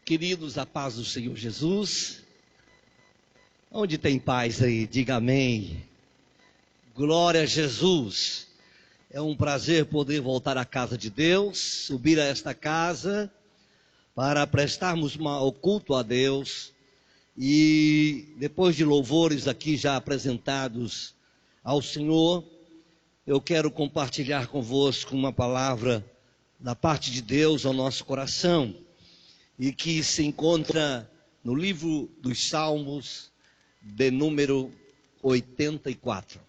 Queridos, a paz do Senhor Jesus. Onde tem paz aí? Diga amém. Glória a Jesus. É um prazer poder voltar à casa de Deus, subir a esta casa para prestarmos o culto a Deus. E depois de louvores aqui já apresentados ao Senhor, eu quero compartilhar convosco uma palavra da parte de Deus ao nosso coração, e que se encontra no livro dos Salmos, de número 84.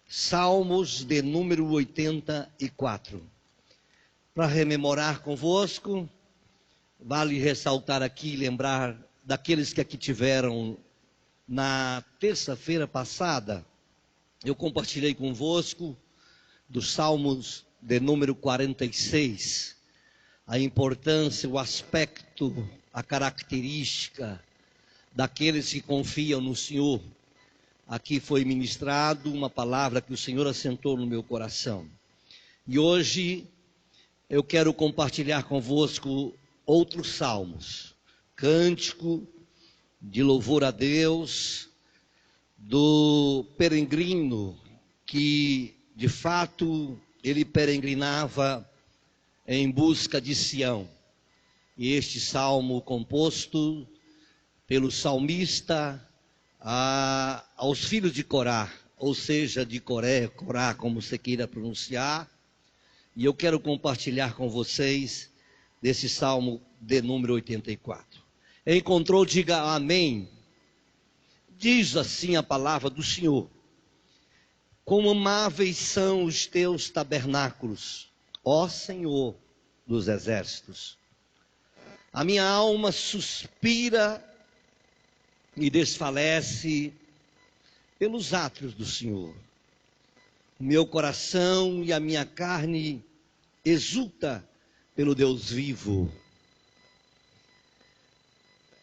Salmos de número 84. Para rememorar convosco, vale ressaltar aqui, lembrar daqueles que aqui tiveram na terça-feira passada. Eu compartilhei convosco dos Salmos de número 46. A importância, o aspecto, a característica daqueles que confiam no Senhor. Aqui foi ministrado uma palavra que o Senhor assentou no meu coração. E hoje eu quero compartilhar convosco outros salmos. Cântico de louvor a Deus, do peregrino que de fato ele peregrinava em busca de Sião. E este salmo composto pelo salmista aos filhos de Corá, ou seja, de Corá, como você queira pronunciar. E eu quero compartilhar com vocês desse salmo de número 84. Encontrou, diga amém. Diz assim a palavra do Senhor: como amáveis são os teus tabernáculos, ó Senhor dos exércitos. A minha alma suspira e desfalece pelos átrios do Senhor. O meu coração e a minha carne exulta pelo Deus vivo.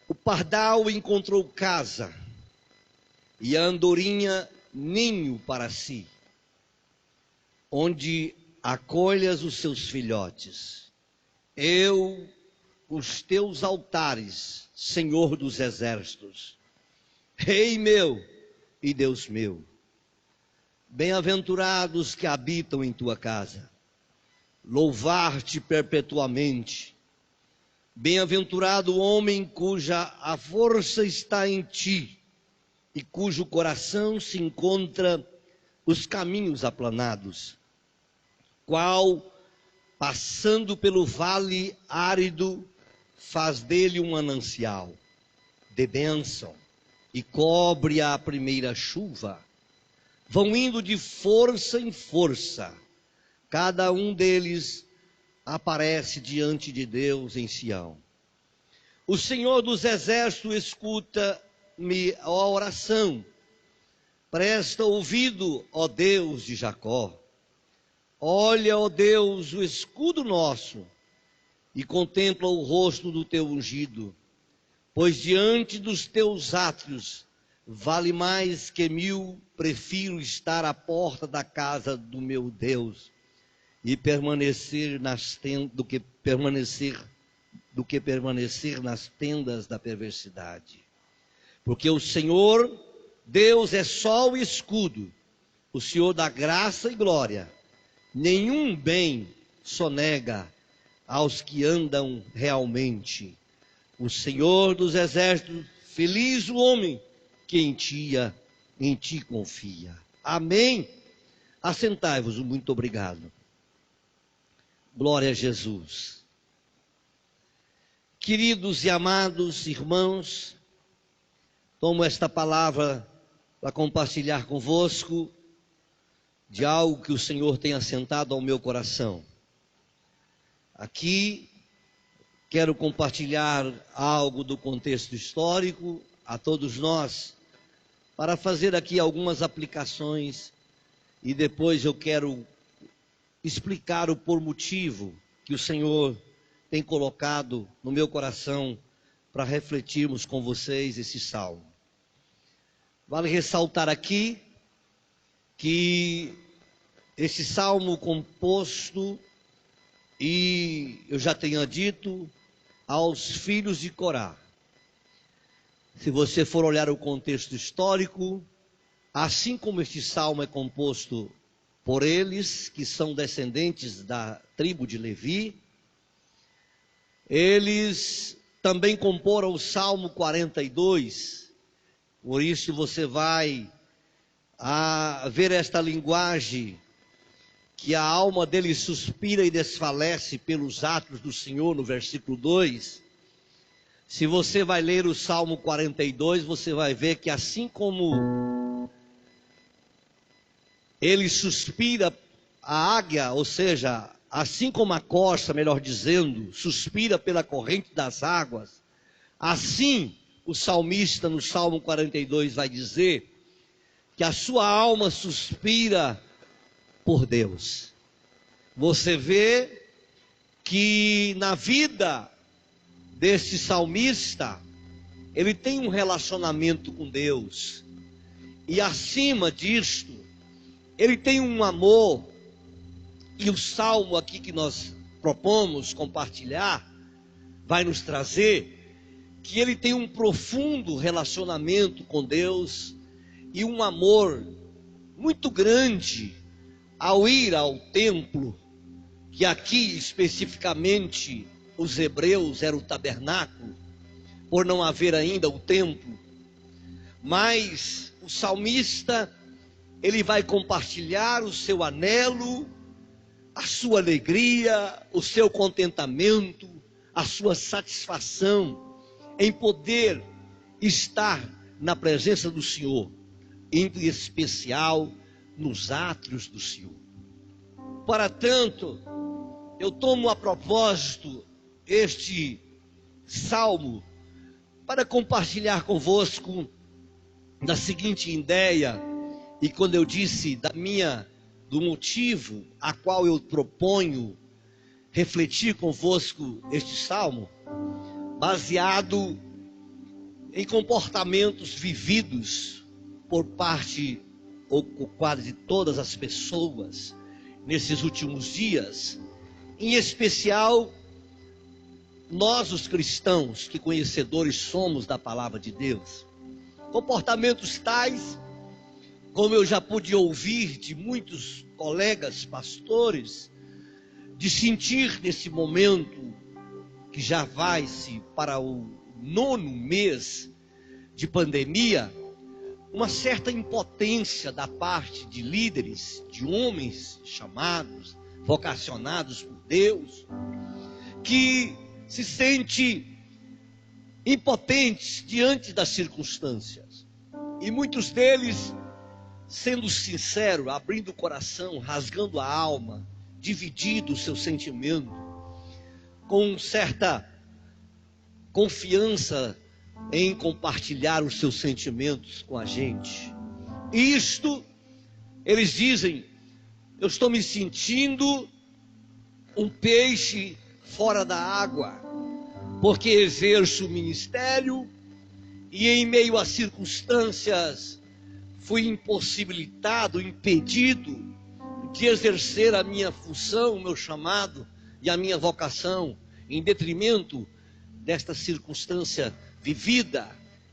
O pardal encontrou casa e a andorinha ninho para si, onde acolhas os seus filhotes. Eu, os teus altares, Senhor dos exércitos, Rei meu e Deus meu. Bem-aventurados que habitam em tua casa, louvar-te perpetuamente. Bem-aventurado o homem cuja a força está em ti, e cujo coração se encontra os caminhos aplanados. Qual, passando pelo vale árido, faz dele um manancial de bênção e cobre a primeira chuva. Vão indo de força em força, cada um deles aparece diante de Deus em Sião. O Senhor dos exércitos escuta-me a oração. Presta ouvido, ó Deus de Jacó. Olha, ó Deus, o escudo nosso, e contempla o rosto do teu ungido. Pois diante dos teus átrios vale mais que 1000, prefiro estar à porta da casa do meu Deus e permanecer do que permanecer nas tendas da perversidade. Porque o Senhor Deus é sol e escudo, o Senhor dá graça e glória. Nenhum bem sonega aos que andam realmente. O Senhor dos exércitos, feliz o homem que em ti confia. Amém. Assentai-vos, muito obrigado. Glória a Jesus. Queridos e amados irmãos, tomo esta palavra para compartilhar convosco de algo que o Senhor tem assentado ao meu coração. Aqui quero compartilhar algo do contexto histórico a todos nós, para fazer aqui algumas aplicações, e depois eu quero explicar o por motivo que o Senhor tem colocado no meu coração para refletirmos com vocês esse salmo. Vale ressaltar aqui que esse salmo composto, e eu já tenho dito, aos filhos de Corá. Se você for olhar o contexto histórico, assim como este salmo é composto por eles, que são descendentes da tribo de Levi, eles também comporam o Salmo 42, por isso você vai ver esta linguagem, que a alma deles suspira e desfalece pelos atos do Senhor, no versículo 2. Se você vai ler o Salmo 42, você vai ver que assim como ele suspira a águia, ou seja, assim como a corça, melhor dizendo, suspira pela corrente das águas, assim o salmista no Salmo 42 vai dizer que a sua alma suspira por Deus. Você vê que na vida desse salmista, ele tem um relacionamento com Deus, e acima disto, ele tem um amor. E o salmo aqui que nós propomos compartilhar vai nos trazer que ele tem um profundo relacionamento com Deus e um amor muito grande ao ir ao templo, que aqui especificamente os hebreus era o tabernáculo, por não haver ainda o templo. Mas o salmista, ele vai compartilhar o seu anelo, a sua alegria, o seu contentamento, a sua satisfação em poder estar na presença do Senhor, em especial nos átrios do Senhor. Para tanto, eu tomo a propósito este salmo para compartilhar convosco da seguinte ideia, e quando eu disse do motivo a qual eu proponho refletir convosco este salmo, baseado em comportamentos vividos por parte ou quase todas as pessoas nesses últimos dias, em especial nós os cristãos que conhecedores somos da palavra de Deus. Comportamentos tais, como eu já pude ouvir de muitos colegas pastores, de sentir nesse momento que já vai-se para o 9º mês de pandemia, uma certa impotência da parte de líderes, de homens chamados, vocacionados por Deus, que se sente impotentes diante das circunstâncias. E muitos deles, sendo sincero, abrindo o coração, rasgando a alma, dividindo o seu sentimento, com certa confiança em compartilhar os seus sentimentos com a gente. Isto, eles dizem, eu estou me sentindo um peixe fora da água, porque exerço o ministério e em meio a circunstâncias fui impossibilitado, impedido de exercer a minha função, o meu chamado e a minha vocação, em detrimento desta circunstância vivida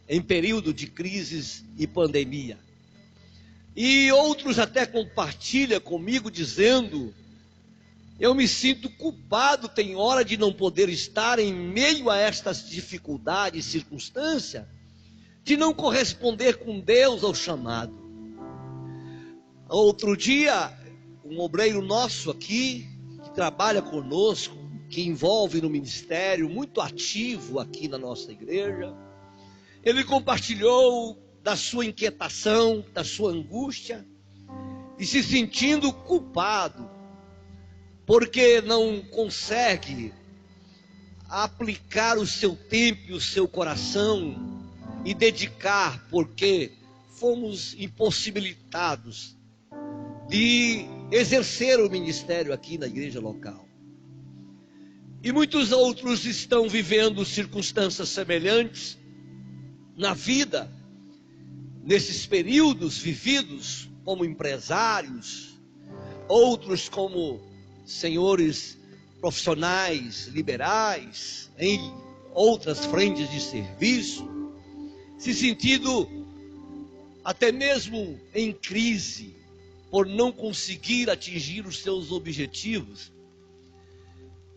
em período de crises e pandemia. E outros até compartilham comigo dizendo, eu me sinto culpado, tem hora de não poder estar em meio a estas dificuldades e circunstâncias, de não corresponder com Deus ao chamado. Outro dia, um obreiro nosso aqui, que trabalha conosco, que envolve no ministério, muito ativo aqui na nossa igreja, ele compartilhou da sua inquietação, da sua angústia, e se sentindo culpado, porque não consegue aplicar o seu tempo e o seu coração e dedicar, porque fomos impossibilitados de exercer o ministério aqui na igreja local. E muitos outros estão vivendo circunstâncias semelhantes na vida, nesses períodos vividos como empresários, outros como senhores profissionais liberais, em outras frentes de serviço, se sentindo até mesmo em crise, por não conseguir atingir os seus objetivos.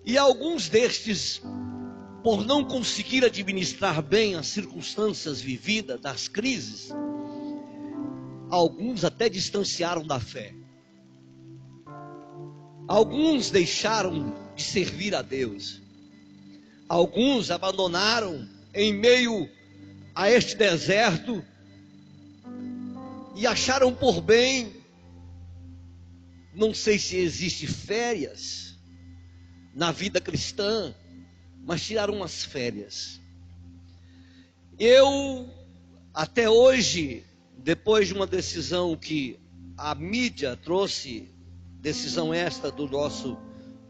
E alguns destes, por não conseguir administrar bem as circunstâncias vividas, das crises, alguns até distanciaram da fé. Alguns deixaram de servir a Deus. Alguns abandonaram em meio a este deserto e acharam por bem, não sei se existe férias na vida cristã, mas tiraram umas férias. Eu, até hoje, depois de uma decisão que a mídia trouxe, decisão esta do nosso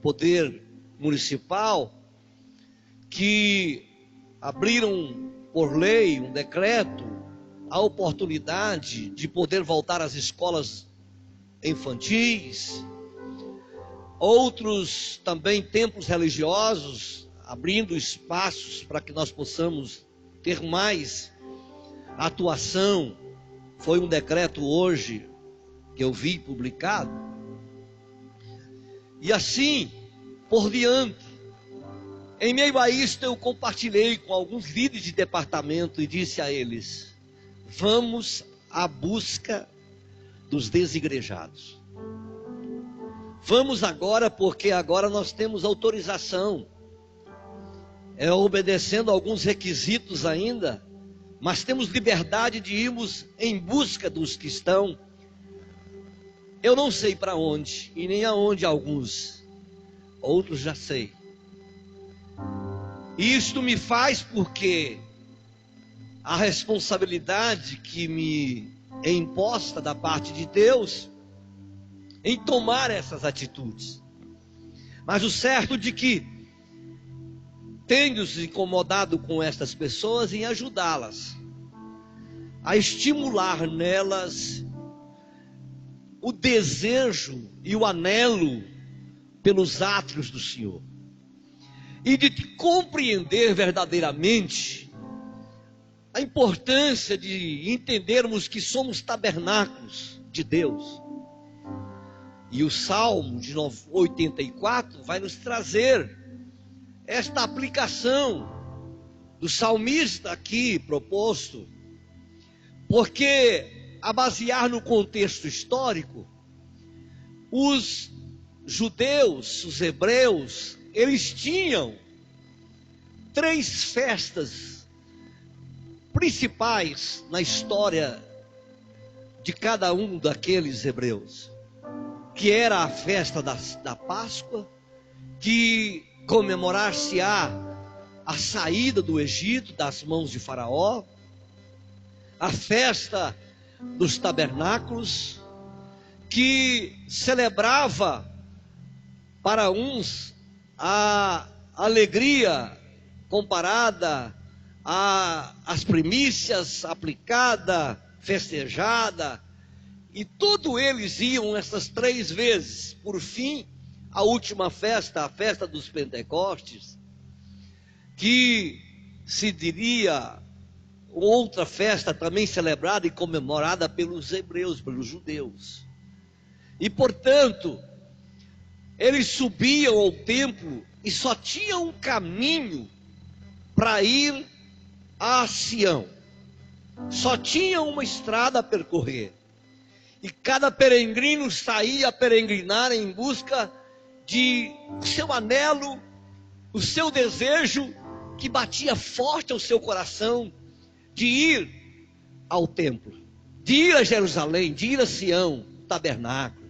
poder municipal, que abriram por lei um decreto, a oportunidade de poder voltar às escolas infantis, outros também templos religiosos, abrindo espaços para que nós possamos ter mais atuação. Foi um decreto hoje que eu vi publicado. E assim por diante. Em meio a isto, eu compartilhei com alguns líderes de departamento e disse a eles: vamos à busca dos desigrejados. Vamos agora, porque agora nós temos autorização. É obedecendo a alguns requisitos ainda, mas temos liberdade de irmos em busca dos que estão. Eu não sei para onde, e nem aonde alguns. Outros já sei. E isto me faz porque a responsabilidade que me é imposta da parte de Deus em tomar essas atitudes. Mas o certo de que tenho-se incomodado com estas pessoas em ajudá-las, a estimular nelas o desejo e o anelo pelos átrios do Senhor. E de compreender verdadeiramente a importância de entendermos que somos tabernáculos de Deus. E o Salmo de 84 vai nos trazer esta aplicação do salmista aqui proposto, porque, a basear no contexto histórico, os judeus, os hebreus, eles tinham 3 festas principais na história de cada um daqueles hebreus, que era a festa da Páscoa, que comemorar-se-á a saída do Egito das mãos de Faraó, a festa dos tabernáculos, que celebrava para uns a alegria comparada às primícias aplicada, festejada, e todos eles iam essas 3 vezes. Por fim, a última festa, a festa dos Pentecostes, que se diria outra festa também celebrada e comemorada pelos hebreus, pelos judeus. E portanto, eles subiam ao templo e só tinham um caminho para ir a Sião. Só tinham uma estrada a percorrer. E cada peregrino saía a peregrinar em busca de seu anelo, o seu desejo que batia forte ao seu coração, de ir ao templo, de ir a Jerusalém, de ir a Sião, tabernáculo.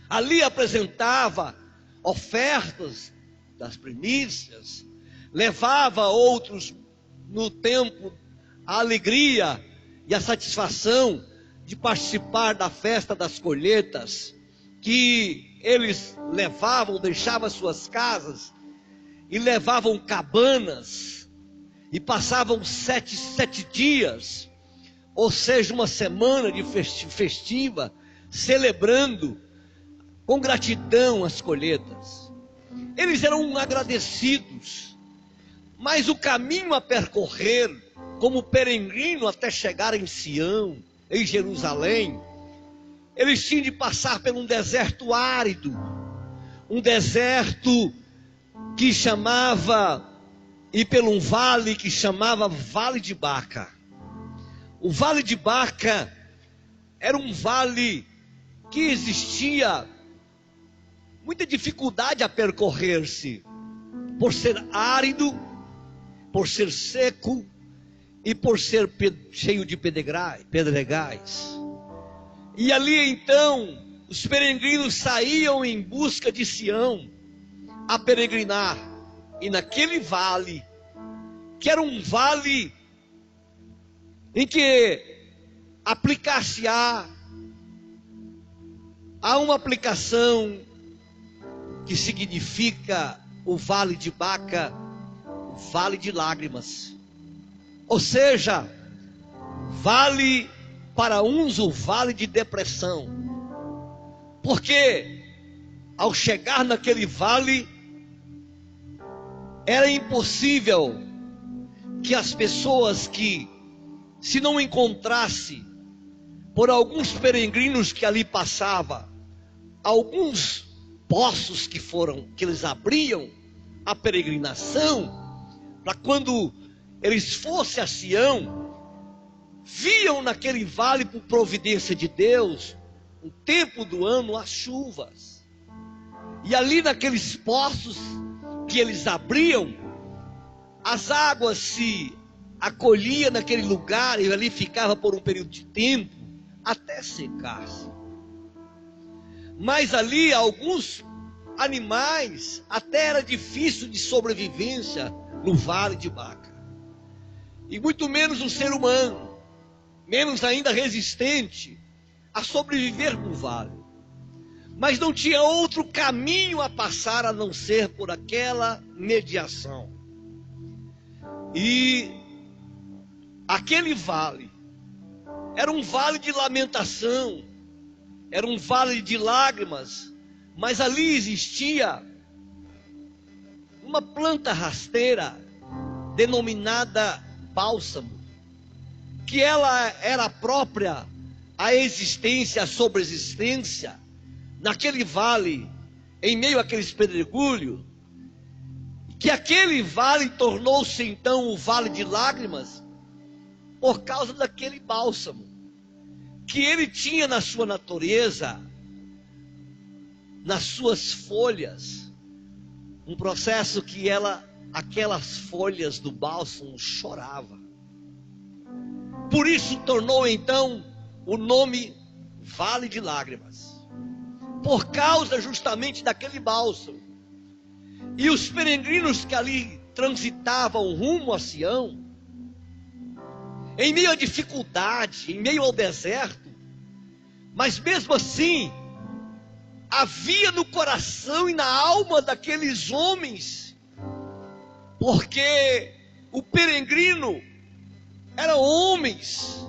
Ali apresentava ofertas das primícias, levava outros no templo a alegria e a satisfação de participar da festa das colheitas, que eles levavam, deixavam suas casas e levavam cabanas e passavam 7 dias, ou seja, uma semana de festiva, celebrando com gratidão as colheitas. eles eram agradecidos, mas o caminho a percorrer, como peregrino até chegar em Sião, em Jerusalém, eles tinham de passar por um deserto árido, um deserto que chamava, e por um vale que chamava Vale de Baca. O Vale de Baca era um vale que existia muita dificuldade a percorrer-se, por ser árido, por ser seco e por ser cheio de pedregais. E ali então, os peregrinos saíam em busca de Sião, a peregrinar. E naquele vale, que era um vale em que aplicar-se-á a uma aplicação que significa o Vale de Baca, o Vale de Lágrimas. Ou seja, vale para uns o vale de depressão, porque ao chegar naquele vale, era impossível que as pessoas que, se não encontrasse por alguns peregrinos que ali passavam, alguns poços que eles abriam a peregrinação, para quando eles fossem a Sião, viam naquele vale, por providência de Deus, o tempo do ano, as chuvas. E ali naqueles poços que eles abriam, as águas se acolhiam naquele lugar e ali ficava por um período de tempo até secar-se. Mas ali alguns animais até era difícil de sobrevivência no Vale de Baca. E muito menos um ser humano, menos ainda resistente a sobreviver no vale. Mas não tinha outro caminho a passar a não ser por aquela mediação. E aquele vale era um vale de lamentação, era um vale de lágrimas, mas ali existia uma planta rasteira denominada bálsamo, que ela era própria à existência, à sobreexistência naquele vale, em meio àqueles pedregulhos, que aquele vale tornou-se então o Vale de Lágrimas, por causa daquele bálsamo, que ele tinha na sua natureza, nas suas folhas, um processo que aquelas folhas do bálsamo choravam. Por isso tornou então o nome Vale de Lágrimas, por causa justamente daquele bálsamo. E os peregrinos que ali transitavam rumo a Sião, em meio à dificuldade, em meio ao deserto, mas mesmo assim, havia no coração e na alma daqueles homens, porque o peregrino eram homens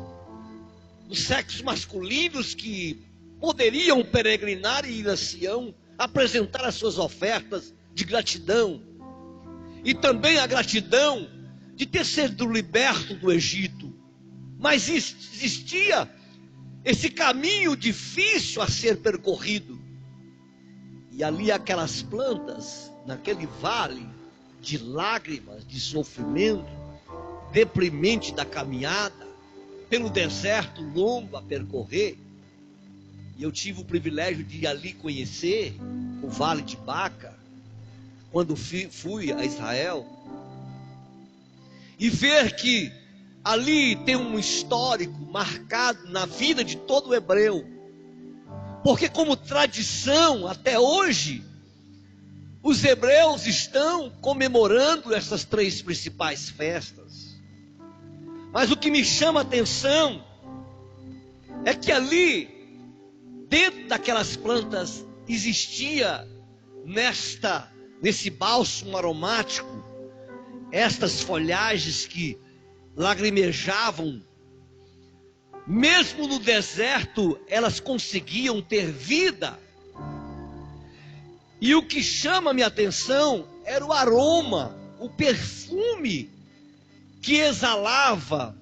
do sexo masculino que poderiam peregrinar e ir a Sião, apresentar as suas ofertas de gratidão, e também a gratidão de ter sido liberto do Egito. Mas existia esse caminho difícil a ser percorrido, e ali aquelas plantas, naquele vale de lágrimas, de sofrimento, deprimente da caminhada, pelo deserto longo a percorrer. E eu tive o privilégio de ali conhecer o Vale de Baca, quando fui a Israel, e ver que ali tem um histórico marcado na vida de todo hebreu, porque como tradição até hoje, os hebreus estão comemorando essas três principais festas. Mas o que me chama a atenção é que ali, dentro daquelas plantas, existia nesse bálsamo aromático, estas folhagens que lagrimejavam. Mesmo no deserto, elas conseguiam ter vida. E o que chama minha atenção era o aroma, o perfume que exalava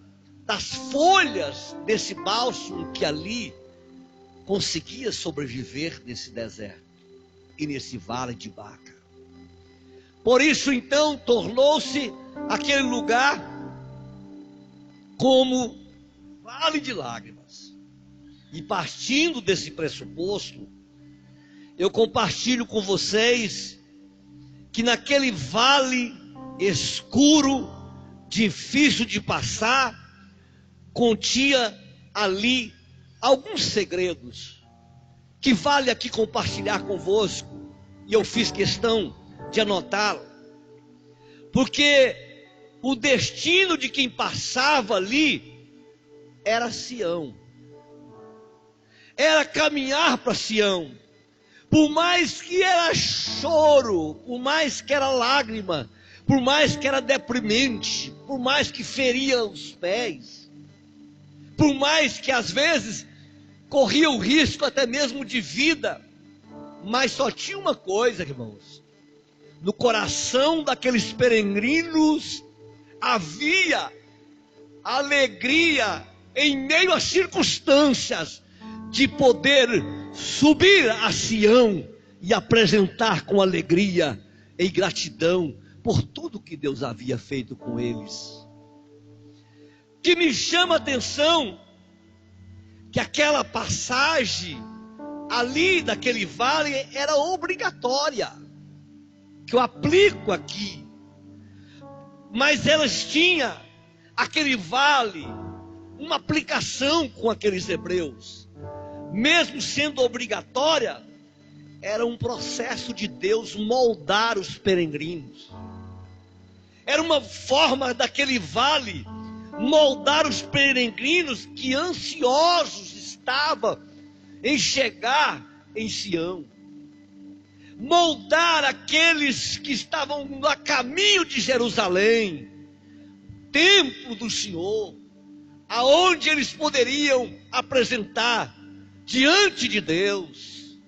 das folhas desse bálsamo que ali conseguia sobreviver nesse deserto e nesse vale de Baca. Por isso então tornou-se aquele lugar como vale de lágrimas. E partindo desse pressuposto, eu compartilho com vocês que naquele vale escuro, difícil de passar, continha ali alguns segredos que vale aqui compartilhar convosco, e eu fiz questão de anotá-lo, porque o destino de quem passava ali era Sião, era caminhar para Sião. Por mais que era choro, por mais que era lágrima, por mais que era deprimente, por mais que feria os pés, por mais que às vezes corria o risco até mesmo de vida, mas só tinha uma coisa, irmãos: no coração daqueles peregrinos havia alegria em meio às circunstâncias de poder subir a Sião e apresentar com alegria e gratidão por tudo que Deus havia feito com eles. Que me chama a atenção que aquela passagem ali daquele vale era obrigatória, que eu aplico aqui, mas elas tinham aquele vale, uma aplicação com aqueles hebreus. Mesmo sendo obrigatória, era um processo de Deus moldar os peregrinos. Era uma forma daquele vale moldar os peregrinos que ansiosos estavam em chegar em Sião. Moldar aqueles que estavam a caminho de Jerusalém, templo do Senhor, aonde eles poderiam apresentar diante de Deus,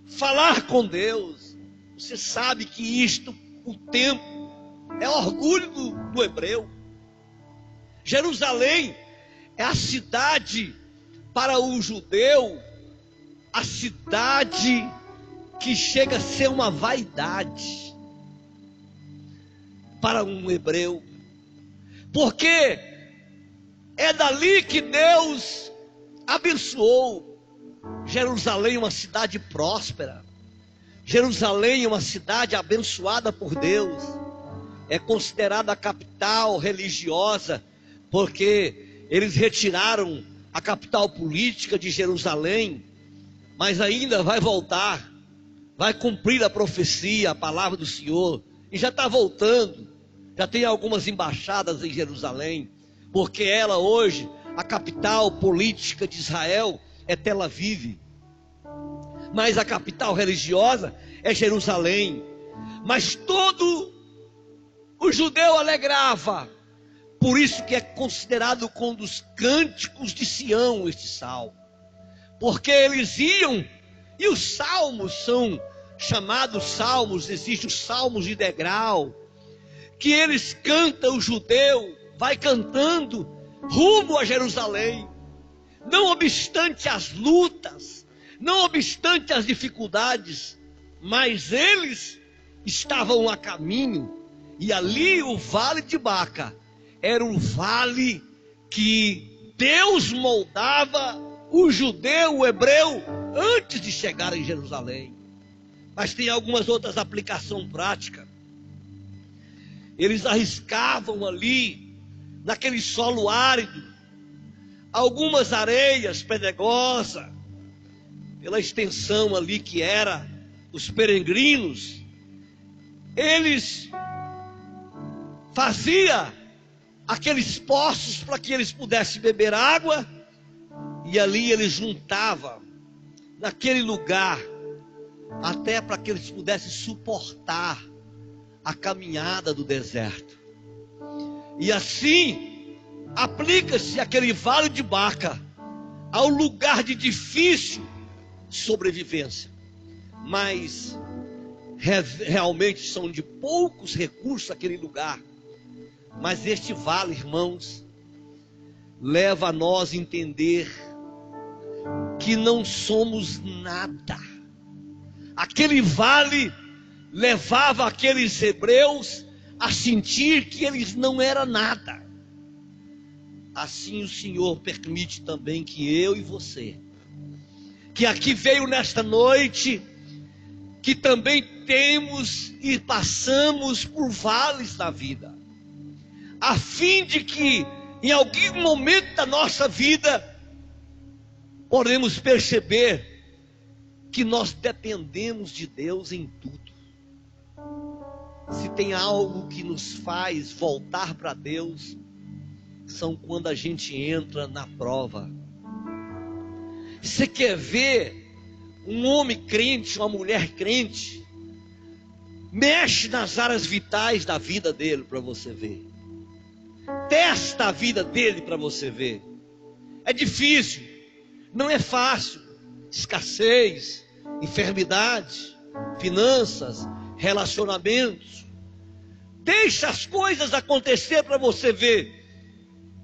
falar com Deus. Você sabe que isto, o templo, é orgulho do hebreu. Jerusalém é a cidade para o judeu, a cidade que chega a ser uma vaidade para um hebreu, porque é dali que Deus abençoou. Jerusalém é uma cidade próspera, Jerusalém é uma cidade abençoada por Deus, é considerada a capital religiosa, porque eles retiraram a capital política de Jerusalém, mas ainda vai voltar, vai cumprir a profecia, a palavra do Senhor, e já está voltando. Já tem algumas embaixadas em Jerusalém, porque ela hoje, a capital política de Israel é Tel Aviv, mas a capital religiosa é Jerusalém. Mas todo o judeu alegrava, por isso que é considerado um dos cânticos de Sião este salmo, porque eles iam, e os salmos são chamados salmos, existem os salmos de degrau, que eles cantam, o judeu vai cantando rumo a Jerusalém, não obstante as lutas, não obstante as dificuldades, mas eles estavam a caminho. E ali o vale de Baca era um vale que Deus moldava o judeu, o hebreu, antes de chegar em Jerusalém. Mas tem algumas outras aplicações práticas. Eles arriscavam ali, naquele solo árido, algumas areias pedregosas, pela extensão ali que era os peregrinos. Eles faziam aqueles poços para que eles pudessem beber água, e ali eles juntavam naquele lugar, até para que eles pudessem suportar a caminhada do deserto. E assim aplica-se aquele vale de Baca ao lugar de difícil sobrevivência. Mas realmente são de poucos recursos aquele lugar. Mas este vale, irmãos, leva a nós a entender que não somos nada. Aquele vale levava aqueles hebreus a sentir que eles não eram nada. Assim o Senhor permite também que eu e você, que aqui veio nesta noite, que também temos e passamos por vales da vida, a fim de que em algum momento da nossa vida podemos perceber que nós dependemos de Deus em tudo. Se tem algo que nos faz voltar para Deus, são quando a gente entra na prova. Você quer ver um homem crente, uma mulher crente? Mexe nas áreas vitais da vida dele para você ver. Testa a vida dele para você ver. É difícil, não é fácil. Escassez, enfermidade, finanças, relacionamentos. Deixa as coisas acontecer para você ver.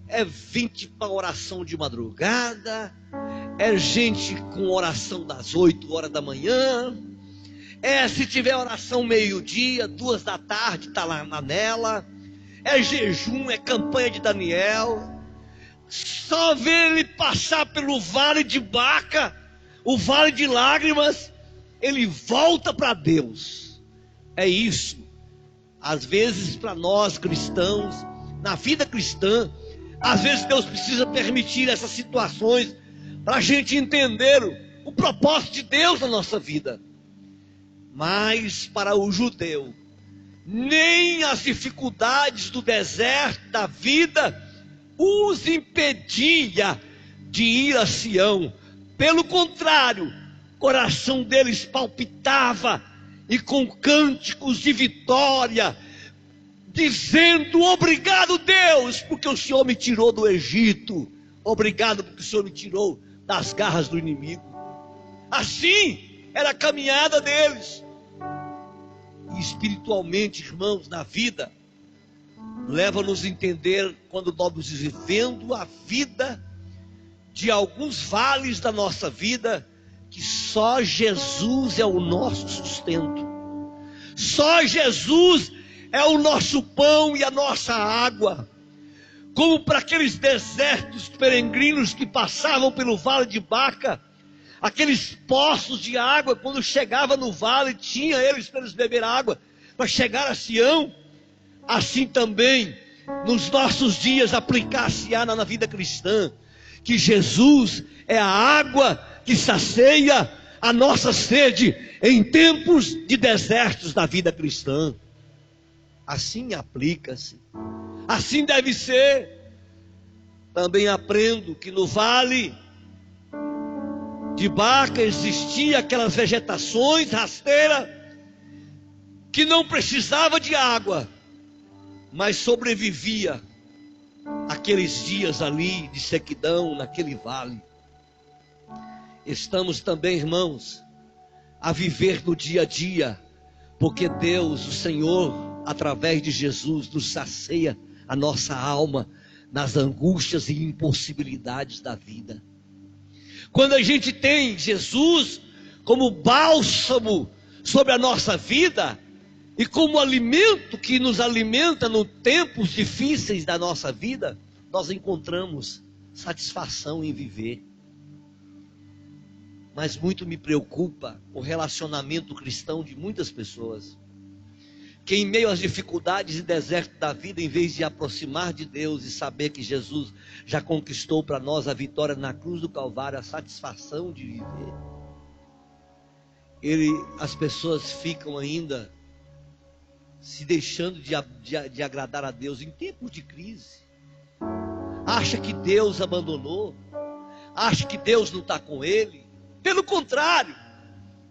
É 20 para oração de madrugada, é gente com oração das 8 horas da manhã, se tiver oração meio-dia, 2 da tarde, está lá nela, é jejum, é campanha de Daniel. Só ver ele passar pelo vale de Baca, o vale de lágrimas, ele volta para Deus. É isso. Às vezes para nós cristãos, na vida cristã, às vezes Deus precisa permitir essas situações para a gente entender o propósito de Deus na nossa vida. Mas para o judeu, nem as dificuldades do deserto da vida os impedia de ir a Sião. Pelo contrário, o coração deles palpitava, e com cânticos de vitória, dizendo: obrigado, Deus, porque o Senhor me tirou do Egito. Obrigado porque o Senhor me tirou das garras do inimigo. Assim era a caminhada deles. E espiritualmente, irmãos, na vida, leva-nos a entender quando nós vivendo a vida de alguns vales da nossa vida, que só Jesus é o nosso sustento. Só Jesus é o nosso pão e a nossa água. Como para aqueles desertos peregrinos que passavam pelo vale de Baca, aqueles poços de água, quando chegava no vale, tinha eles para eles beber água, para chegar a Sião. Assim também, nos nossos dias, aplicar-se-á na vida cristã, que Jesus é a água que sacia a nossa sede em tempos de desertos da vida cristã. Assim aplica-se, assim deve ser. Também aprendo que no vale de Baca existia aquelas vegetações rasteiras que não precisava de água, mas sobrevivia aqueles dias ali de sequidão naquele vale. Estamos também, irmãos, a viver no dia a dia, porque Deus, o Senhor, através de Jesus, nos sacia a nossa alma nas angústias e impossibilidades da vida. Quando a gente tem Jesus como bálsamo sobre a nossa vida e como alimento que nos alimenta nos tempos difíceis da nossa vida, nós encontramos satisfação em viver. Mas muito me preocupa o relacionamento cristão de muitas pessoas, que em meio às dificuldades e deserto da vida, em vez de aproximar de Deus e saber que Jesus já conquistou para nós a vitória na cruz do Calvário, a satisfação de viver, as pessoas ficam ainda se deixando de agradar a Deus em tempos de crise. Acha que Deus abandonou, acha que Deus não está com ele. Pelo contrário,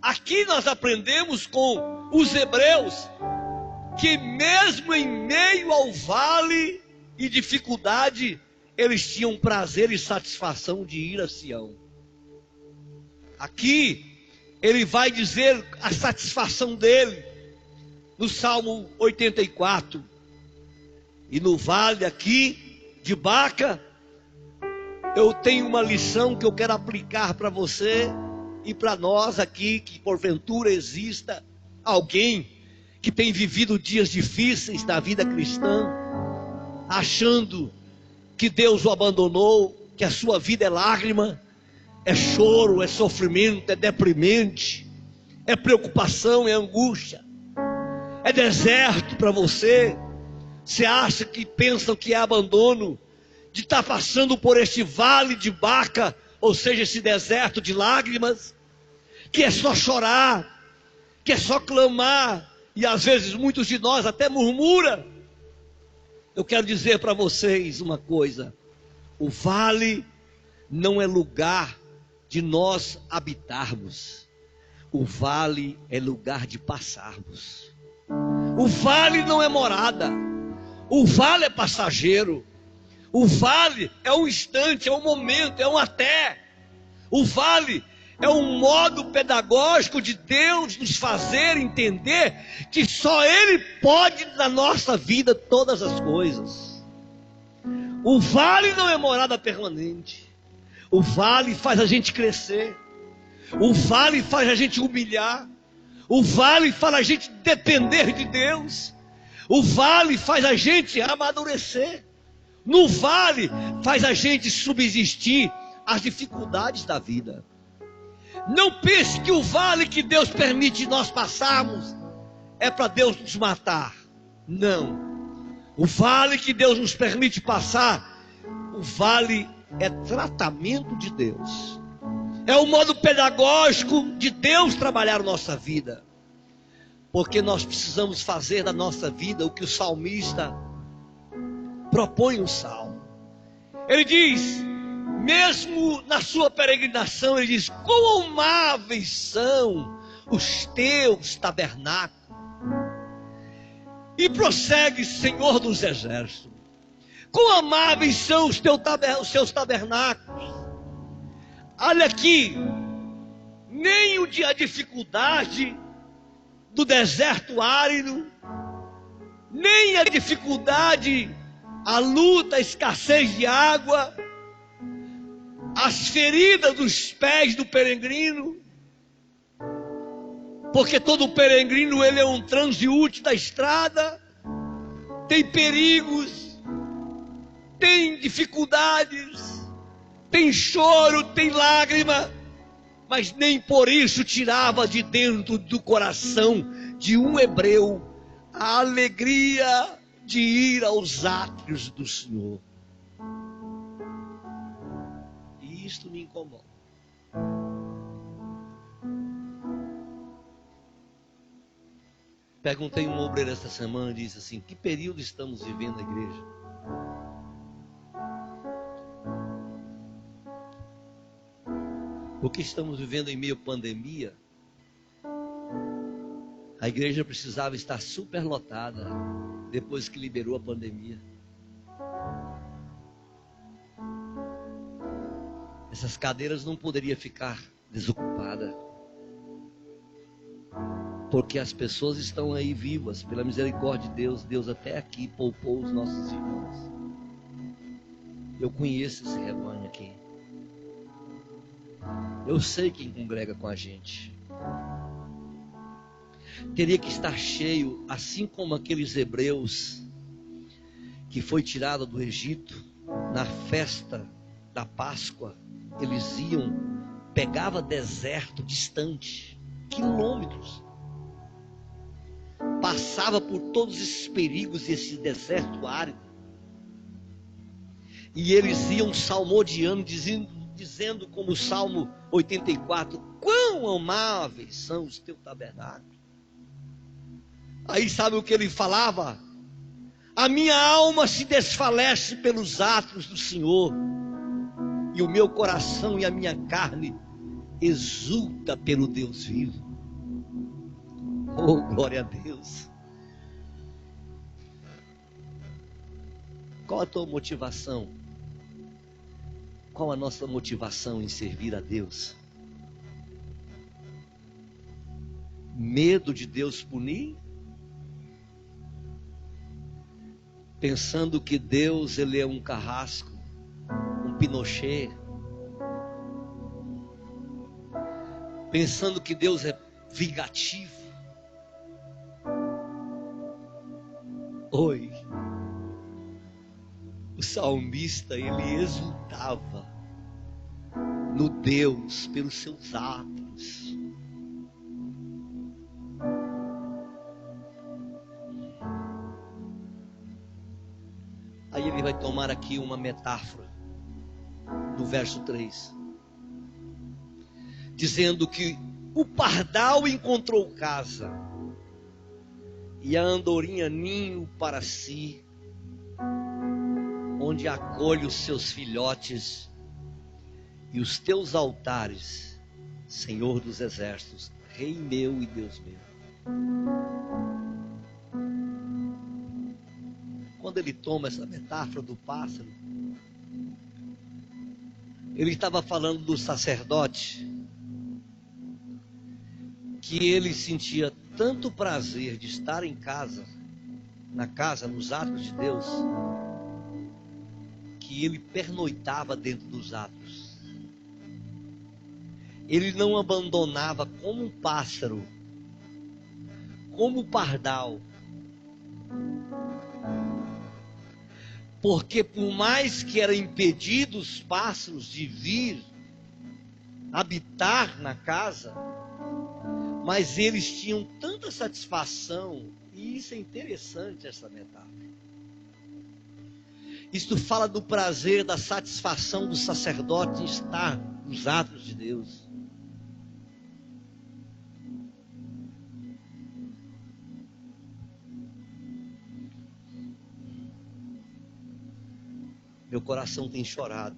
aqui nós aprendemos com os hebreus que mesmo em meio ao vale e dificuldade, eles tinham prazer e satisfação de ir a Sião. Aqui ele vai dizer a satisfação dele no Salmo 84, e no vale aqui de Baca, eu tenho uma lição que eu quero aplicar para você e para nós aqui, que porventura exista alguém que tem vivido dias difíceis da vida cristã, achando que Deus o abandonou, que a sua vida é lágrima, é choro, é sofrimento, é deprimente, é preocupação, é angústia, é deserto para você. Você acha que pensam que é abandono, de estar passando por este vale de Baca, ou seja, esse deserto de lágrimas, que é só chorar, que é só clamar, e às vezes muitos de nós até murmura. Eu quero dizer para vocês uma coisa: o vale não é lugar de nós habitarmos, o vale é lugar de passarmos. O vale não é morada, o vale é passageiro, o vale é um instante, é um momento, é um até. O vale é um modo pedagógico de Deus nos fazer entender que só Ele pode na nossa vida todas as coisas. O vale não é morada permanente. O vale faz a gente crescer. O vale faz a gente humilhar. O vale faz a gente depender de Deus. O vale faz a gente amadurecer. No vale faz a gente subsistir às dificuldades da vida. Não pense que o vale que Deus permite nós passarmos é para Deus nos matar. Não. O vale que Deus nos permite passar, o vale é tratamento de Deus. É o modo pedagógico de Deus trabalhar a nossa vida. Porque nós precisamos fazer da nossa vida o que o salmista propõe no salmo. Ele diz, mesmo na sua peregrinação, ele diz: quão amáveis são os teus tabernáculos. E prossegue, Senhor dos exércitos: quão amáveis são os seus tabernáculos. Olha aqui, nem a dificuldade do deserto árido, nem a dificuldade, a luta, a escassez de água, as feridas dos pés do peregrino, porque todo peregrino ele é um transeúnte da estrada, tem perigos, tem dificuldades, tem choro, tem lágrima, mas nem por isso tirava de dentro do coração de um hebreu a alegria de ir aos átrios do Senhor. E isto me incomoda. Perguntei a um obreiro esta semana e disse assim: que período estamos vivendo na igreja? Porque estamos vivendo em meio à pandemia. A igreja precisava estar superlotada depois que liberou a pandemia. Essas cadeiras não poderiam ficar desocupadas, porque as pessoas estão aí vivas, pela misericórdia de Deus. Deus até aqui poupou os nossos irmãos. Eu conheço esse rebanho aqui. Eu sei quem congrega com a gente. Teria que estar cheio, assim como aqueles hebreus que foi tirado do Egito, na festa da Páscoa. Eles iam, pegava deserto distante, quilômetros, passava por todos esses perigos, esse deserto árido, e eles iam salmodiando, dizendo como o Salmo 84, quão amáveis são os teus tabernáculos. Aí sabe o que ele falava? A minha alma se desfalece pelos átrios do Senhor, e o meu coração e a minha carne exulta pelo Deus vivo. Oh, glória a Deus. Qual a tua motivação? Qual a nossa motivação em servir a Deus? Medo de Deus punir? pensando que Deus ele é um carrasco, um Pinochet, pensando que Deus é vingativo. Oi, o salmista ele exultava no Deus pelos seus atos. Aí ele vai tomar aqui uma metáfora no verso 3, dizendo que o pardal encontrou casa e a andorinha ninho para si, onde acolhe os seus filhotes, e os teus altares, Senhor dos exércitos, Rei meu e Deus meu. Quando ele toma essa metáfora do pássaro, ele estava falando do sacerdote, que ele sentia tanto prazer de estar em casa, na casa, nos atos de Deus, que ele pernoitava dentro dos atos. Ele não abandonava como um pássaro, como o pardal. Porque por mais que eram impedidos os pássaros de vir habitar na casa, mas eles tinham tanta satisfação, e isso é interessante, essa metáfora. Isto fala do prazer, da satisfação do sacerdote em estar nos atos de Deus. Meu coração tem chorado.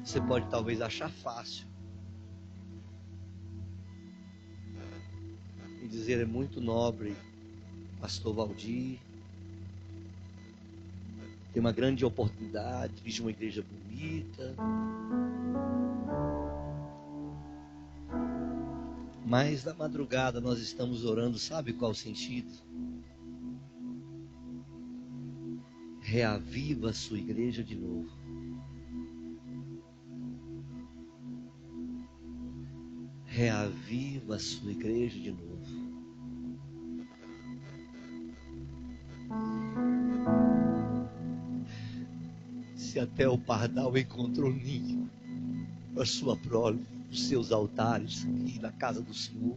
Você pode talvez achar fácil e dizer: é muito nobre, pastor Valdir, tem uma grande oportunidade, dirige uma igreja bonita. Mas na madrugada nós estamos orando, sabe qual o sentido? Reaviva a sua igreja de novo. Reaviva a sua igreja de novo. Se até o pardal encontrou ninho, a sua prole, os seus altares e na casa do Senhor,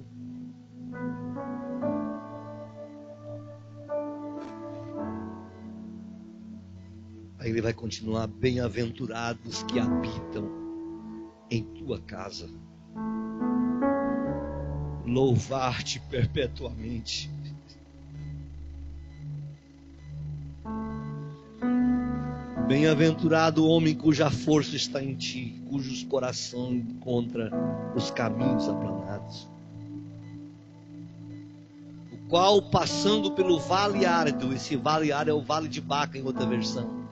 aí ele vai continuar: bem-aventurados que habitam em tua casa, louvar-te perpetuamente. Bem-aventurado o homem cuja força está em ti, cujos coração encontra os caminhos aplanados, o qual, passando pelo vale árido, esse vale árido é o vale de Baca em outra versão,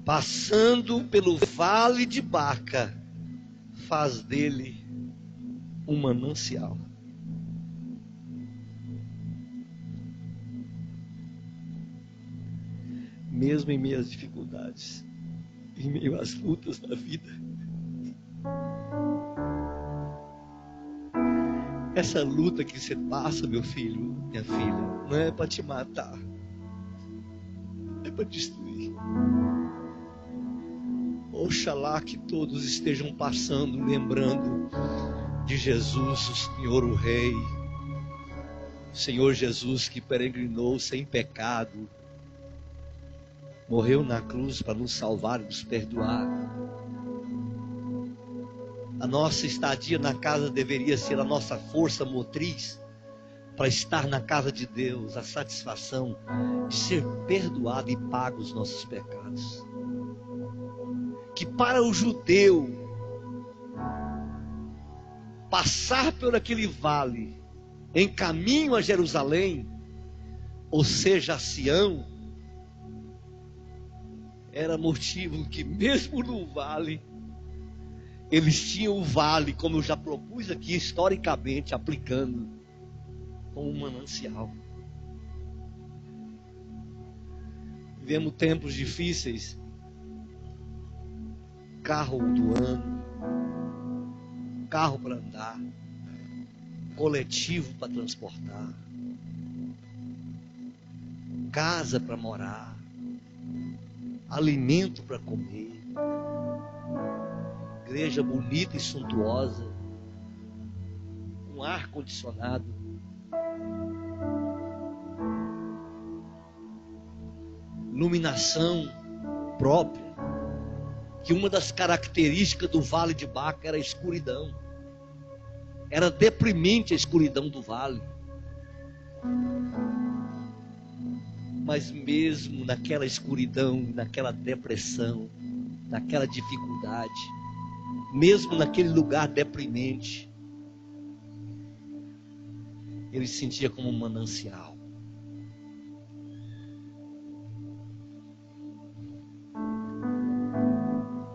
passando pelo vale de Baca, faz dele um manancial. Mesmo em meio às dificuldades, em meio às lutas da vida, essa luta que você passa, meu filho, minha filha, não é para te matar, é para destruir. Oxalá que todos estejam passando, lembrando de Jesus, o Senhor, o Rei, o Senhor Jesus que peregrinou sem pecado, morreu na cruz para nos salvar e nos perdoar. A nossa estadia na casa deveria ser a nossa força motriz para estar na casa de Deus, a satisfação de ser perdoado e pago os nossos pecados. Que para o judeu, passar por aquele vale em caminho a Jerusalém, ou seja, a Sião, era motivo que mesmo no vale eles tinham o vale, como eu já propus aqui, historicamente, aplicando como um manancial. Vivemos tempos difíceis, carro do ano, carro para andar, coletivo para transportar, casa para morar, alimento para comer, igreja bonita e suntuosa, um ar condicionado, iluminação própria, que uma das características do Vale de Baca era a escuridão. Era deprimente a escuridão do vale. Mas mesmo naquela escuridão, naquela depressão, naquela dificuldade, mesmo naquele lugar deprimente, ele se sentia como um manancial.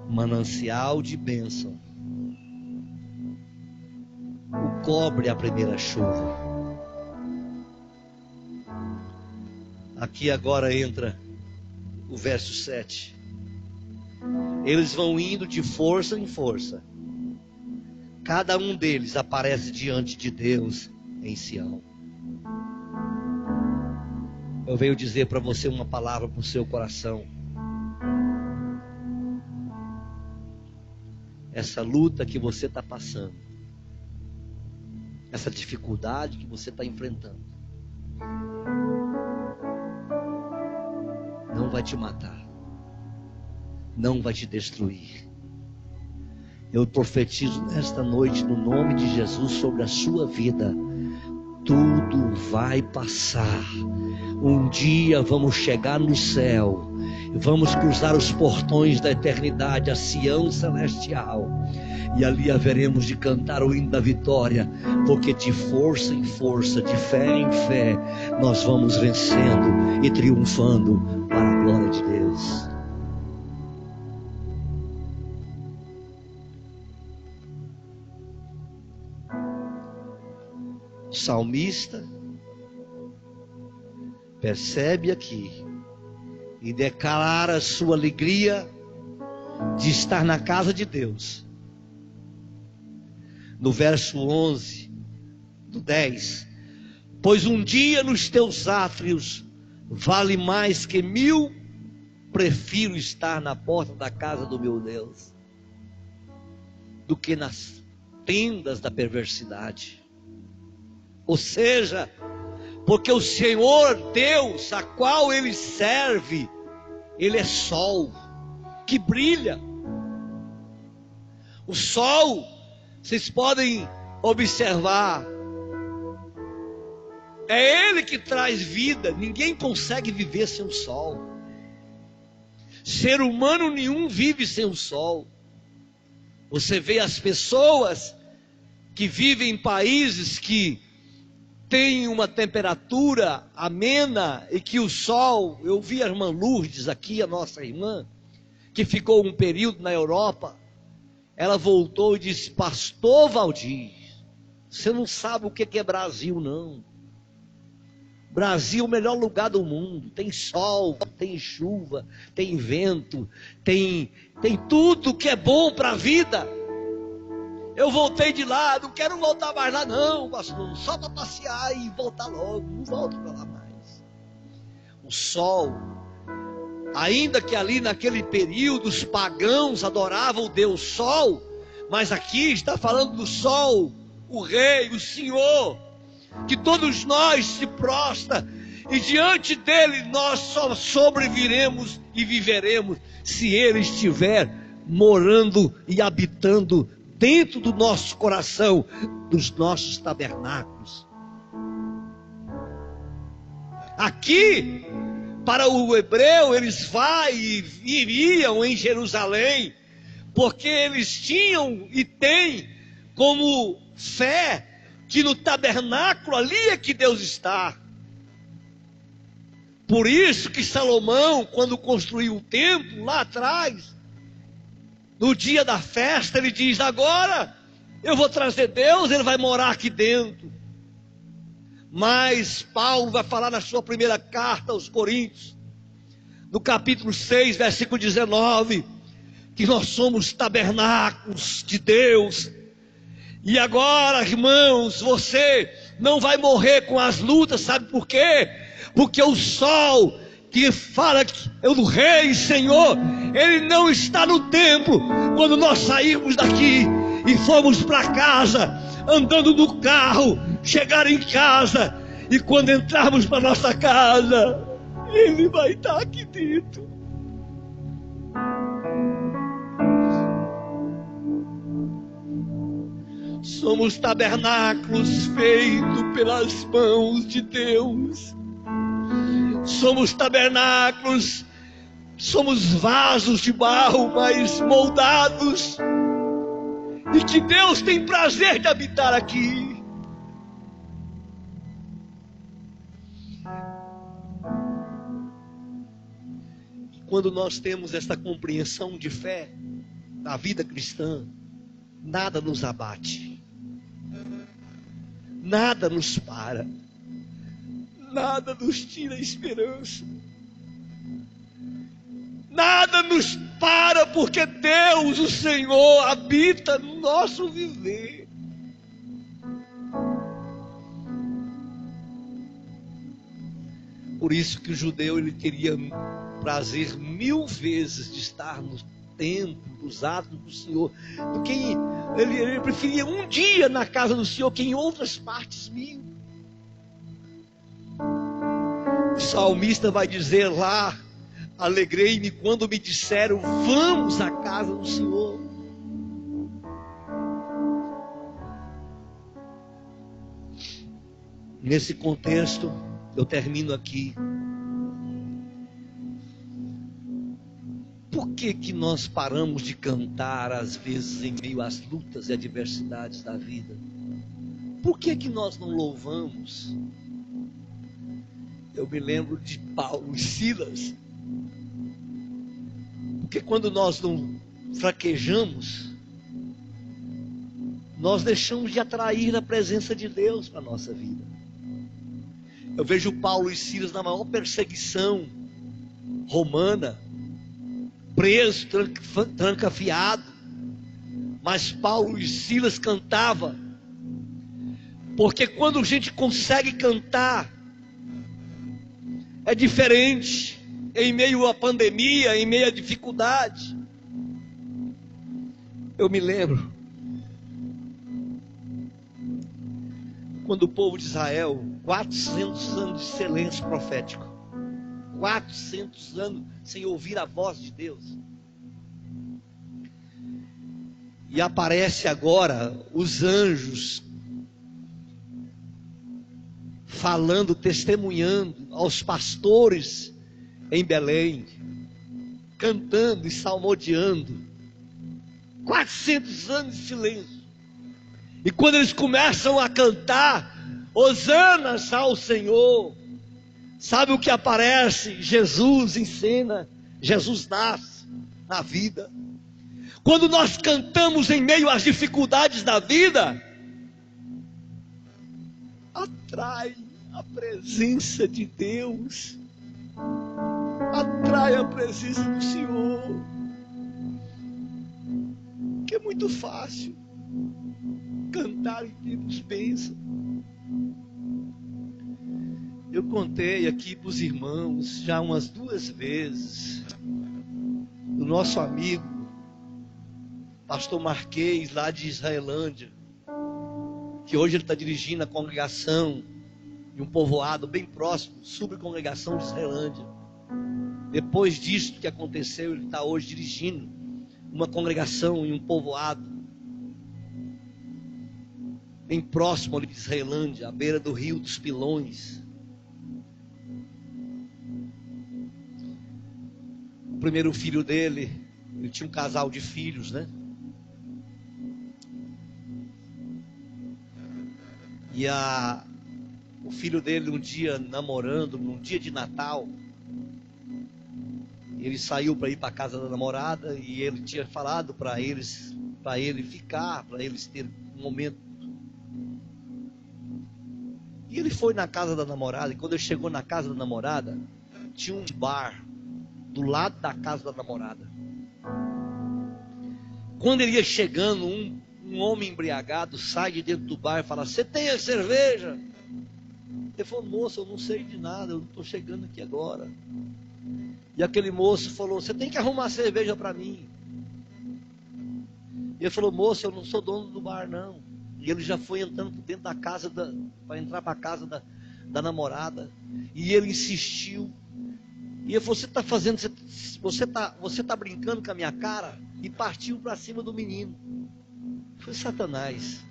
Manancial de bênção. O cobre a primeira chuva. Aqui agora entra o verso 7. Eles vão indo de força em força. Cada um deles aparece diante de Deus em Sião. Eu venho dizer para você uma palavra para o seu coração. Essa luta que você está passando, essa dificuldade que você está enfrentando, não vai te matar, não vai te destruir. Eu profetizo nesta noite, no nome de Jesus, sobre a sua vida. Tudo vai passar. Um dia vamos chegar no céu, vamos cruzar os portões da eternidade, a Sião celestial, e ali haveremos de cantar o hino da vitória, porque de força em força, de fé em fé, nós vamos vencendo e triunfando para a glória de Deus. O salmista percebe aqui e declara a sua alegria de estar na casa de Deus. No verso 11 do 10: pois um dia nos teus átrios vale mais que 1000, prefiro estar na porta da casa do meu Deus do que nas tendas da perversidade. Ou seja, porque o Senhor Deus, a qual ele serve, ele é sol que brilha. O sol, vocês podem observar, é ele que traz vida. Ninguém consegue viver sem o sol. Ser humano nenhum vive sem o sol. Você vê as pessoas que vivem em países que tem uma temperatura amena e que o sol, eu vi a irmã Lourdes aqui, a nossa irmã, que ficou um período na Europa, ela voltou e disse: pastor Valdir, você não sabe o que é Brasil não. Brasil é o melhor lugar do mundo, tem sol, tem chuva, tem vento, tem tudo que é bom para a vida. Eu voltei de lá, não quero voltar mais lá não, pastor, só para passear e voltar logo, não volto para lá mais. O sol, ainda que ali naquele período os pagãos adoravam o Deus Sol, mas aqui está falando do sol, o Rei, o Senhor, que todos nós se prostra e diante dele nós só sobreviveremos e viveremos se ele estiver morando e habitando dentro do nosso coração, dos nossos tabernáculos. Aqui, para o hebreu, eles iriam em Jerusalém, porque eles tinham e têm como fé que no tabernáculo ali é que Deus está. Por isso que Salomão, quando construiu o templo lá atrás, No dia da festa, ele diz: agora eu vou trazer Deus, ele vai morar aqui dentro. Mas Paulo vai falar na sua primeira carta aos Coríntios, no capítulo 6, versículo 19, que nós somos tabernáculos de Deus. E agora, irmãos, você não vai morrer com as lutas, sabe por quê? Porque o sol que fala que é o Rei Senhor, ele não está no templo. Quando nós sairmos daqui e formos para casa, andando no carro, chegar em casa, e quando entrarmos para nossa casa, ele vai estar aqui dentro. Somos tabernáculos feitos pelas mãos de Deus. Somos tabernáculos, somos vasos de barro, mas moldados, e que Deus tem prazer de habitar aqui. E quando nós temos esta compreensão de fé na vida cristã, nada nos abate, nada nos para, nada nos tira a esperança, nada nos para, porque Deus, o Senhor, habita no nosso viver. Por isso que o judeu, ele teria prazer 1000 vezes de estar no templo, dos atos do Senhor, do que ele preferia um dia na casa do Senhor que em outras partes 1000. O salmista vai dizer lá: alegrei-me quando me disseram, vamos à casa do Senhor. Nesse contexto, eu termino aqui. Por que nós paramos de cantar às vezes em meio às lutas e adversidades da vida? Por que nós não louvamos? Eu me lembro de Paulo e Silas. Porque quando nós não fraquejamos, nós deixamos de atrair a presença de Deus para a nossa vida. Eu vejo Paulo e Silas na maior perseguição romana, preso, trancafiado, mas Paulo e Silas cantavam, porque quando a gente consegue cantar, é diferente, em meio à pandemia, em meio à dificuldade. Eu me lembro, quando o povo de Israel, 400 anos de silêncio profético, 400 anos sem ouvir a voz de Deus. E aparece agora os anjos falando, testemunhando aos pastores em Belém, cantando e salmodiando. 400 anos de silêncio. E quando eles começam a cantar, hosanas ao Senhor, sabe o que aparece? Jesus em cena, Jesus nasce na vida. Quando nós cantamos em meio às dificuldades da vida, atrai a presença de Deus, atrai a presença do Senhor, que é muito fácil cantar em tempos bênçãos. Eu contei aqui para os irmãos já umas 2 vezes do nosso amigo pastor Marquês, lá de Israelândia, que hoje ele está dirigindo a congregação de um povoado bem próximo, subcongregação de Israelândia. Depois disso que aconteceu, ele está hoje dirigindo uma congregação em um povoado bem próximo ali de Israelândia, à beira do Rio dos Pilões. O primeiro filho dele, ele tinha um casal de filhos, né? E o filho dele, um dia namorando, num dia de Natal, ele saiu para ir para a casa da namorada e ele tinha falado para ele ficar, para eles terem um momento. E ele foi na casa da namorada, e quando ele chegou na casa da namorada, tinha um bar do lado da casa da namorada. Quando ele ia chegando, um homem embriagado sai de dentro do bar e fala: "Você tem a cerveja?" Ele falou: "Moço, eu não sei de nada, eu estou chegando aqui agora." E aquele moço falou: "Você tem que arrumar cerveja para mim." E ele falou: "Moço, eu não sou dono do bar, não." E ele já foi entrando por dentro da casa, para entrar para a casa da namorada. E ele insistiu. E ele falou: "Você está fazendo, você tá brincando com a minha cara?" E partiu para cima do menino. Foi Satanás.